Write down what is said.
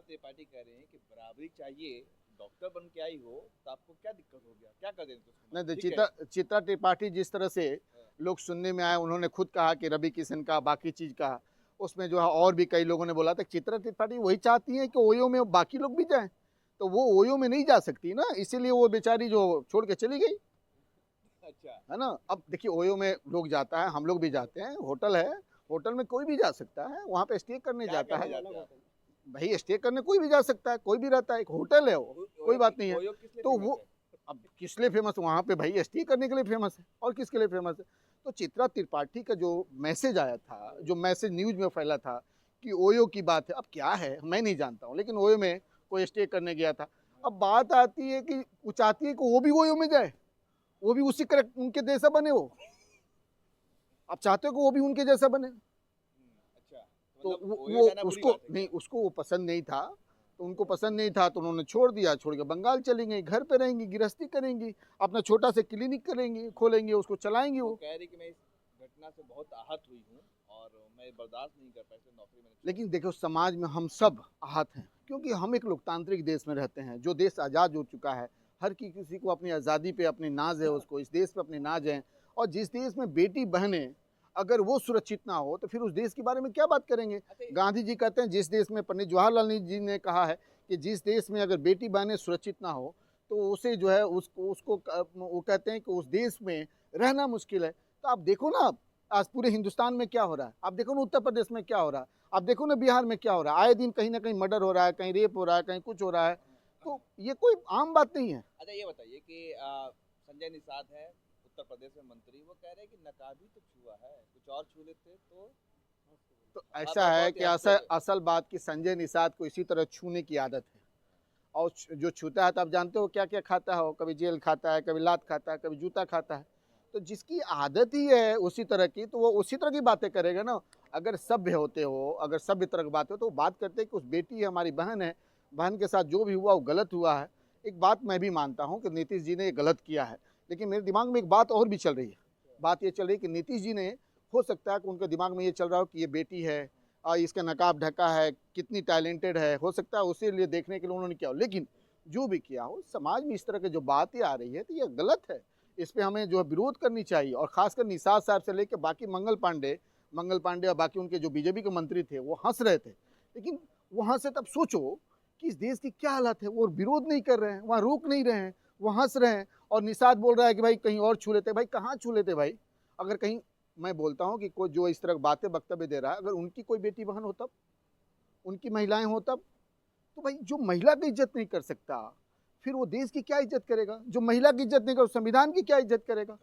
त्रिपाठी कह रहे हैं कि बराबरी चाहिए, डॉक्टर बन के आई हो तो आपको क्या दिक्कत हो गया, क्या कर दें तो नहीं तो ठीक है। चित्रा त्रिपाठी जिस तरह से लोग सुनने में आए, उन्होंने खुद कहा कि रवि किशन का बाकी चीज का, उसमें जो है और भी कई लोगों ने बोला था चित्रा त्रिपाठी वही चाहती है कि ओयो में बाकी लोग भी जाएं, तो वो ओयो में नहीं जा सकती ना, इसीलिए वो बेचारी जो छोड़ के चली गई, अच्छा। है ना। अब देखिए ओयो में लोग जाता है, हम लोग भी जाते हैं, होटल है, होटल में कोई भी जा सकता है, वहाँ पे स्टे करने क्या जाता करने है। जाते हैं आप? भाई स्टे करने कोई भी जा सकता है, कोई भी रहता है, एक होटल है वो, कोई ओयो बात नहीं है। ओयो किस लिए तो फेमस वो है? अब किस लिए फेमस, वहाँ पे भाई स्टे करने के लिए फेमस है, और किसके लिए फेमस है। तो चित्रा त्रिपाठी का जो मैसेज आया था, जो मैसेज न्यूज में फैला था कि ओयो की बात है, अब क्या है मैं नहीं जानता हूँ, लेकिन ओयो में कोई स्टे करने गया था। अब बात आती है कि वो चाहती है कि वो भी ओयो में जाए, वो भी उसी करेक्ट उनके जैसा बने वो, आप चाहते हो कि वो भी उनके जैसा बने। अच्छा, तो तो मतलब ओयो वो जाना बुरी उसको बात है नहीं, क्या? उसको वो पसंद नहीं था, तो उनको पसंद नहीं था तो उन्होंने छोड़ दिया, छोड़ के बंगाल चली गई, घर पे रहेंगी, गृहस्थी करेंगी, अपना छोटा सा क्लिनिक करेंगी, खोलेंगी, उसको चलाएंगी वो वो। कह रही कि मैं इस घटना से बहुत आहत हुई हूँ और मैं बर्दाश्त नहीं कर पाई, इसलिए नौकरी मैंने छोड़ लेकिन दी। देखो समाज में हम सब आहत हैं, क्योंकि हम एक लोकतांत्रिक देश में रहते हैं, जो देश आज़ाद हो चुका है, हर किसी को अपनी आज़ादी पे अपनी नाज है, उसको इस देश पे अपनी नाज है। और जिस देश में बेटी बहनें अगर वो सुरक्षित ना हो तो फिर उस देश के बारे में क्या बात करेंगे। अच्छा गांधी जी कहते हैं, जिस देश में, पंडित जवाहरलाल नेहरू जी ने कहा है कि जिस देश में अगर बेटी बहनें सुरक्षित ना हो तो उसे जो है उसको उसको वो कहते हैं कि उस देश में रहना मुश्किल है। तो आप देखो ना, आज पूरे हिंदुस्तान में क्या हो रहा है, आप देखो ना उत्तर प्रदेश में क्या हो रहा है, आप देखो ना बिहार में क्या हो रहा है, आए दिन कहीं ना कहीं मर्डर हो रहा है, कहीं रेप हो रहा है, कहीं कुछ हो रहा है। तो ये कोई आम बात नहीं है। अच्छा ये बताइए कि संजय निषाद है उत्तर प्रदेश में मंत्री, वो कह रहे हैं कि नकाब ही तो छुआ है, कुछ और छू लेते तो तो आप ऐसा है बहुत ही कि हंसते असल हुए। असल बात कि संजय निषाद को इसी तरह छूने की आदत है, और जो छूता है तो आप जानते हो क्या क्या खाता है, वो कभी जेल खाता है, कभी लात खाता है, कभी जूता खाता है। तो जिसकी आदत ही है उसी तरह की, तो वो उसी तरह की बातें करेगा ना। अगर सभ्य होते हो, अगर सभ्य तरह की बात हो, तो वो बात करते हैं कि उस बेटी है, हमारी बहन है, बहन के साथ जो भी हुआ वो गलत हुआ है। एक बात मैं भी मानता हूँ कि नीतीश जी ने ये गलत किया है, लेकिन मेरे दिमाग में एक बात और भी चल रही है। बात ये चल रही है कि नीतीश जी ने, हो सकता है कि उनके दिमाग में ये चल रहा हो कि ये बेटी है और इसका नकाब ढका है, कितनी टैलेंटेड है, हो सकता है उसी लिए देखने के लिए उन्होंने किया हो। लेकिन जो भी किया हो, समाज में इस तरह की जो बातें आ रही है तो ये गलत है, इस पे हमें जो है विरोध करनी चाहिए। और खासकर निषाद साहब से लेकर बाकी मंगल पांडे और बाकी उनके जो बीजेपी के मंत्री थे वो हंस रहे थे, लेकिन वहां से तब सोचो कि इस देश की क्या हालत है। वो विरोध नहीं कर रहे हैं, वहाँ रोक नहीं रहे हैं, वो हंस रहे हैं। और निषाद बोल रहा है कि भाई कहीं और छू लेते, भाई कहाँ छू लेते भाई। अगर कहीं, मैं बोलता हूँ कि कोई जो इस तरह बातें वक्तव्य दे रहा है, अगर उनकी कोई बेटी बहन हो तब, उनकी महिलाएं हो तब, तो भाई जो महिला की इज्जत नहीं कर सकता, फिर वो देश की क्या इज्जत करेगा। जो महिला की इज्जत नहीं कर, संविधान की क्या इज्जत करेगा।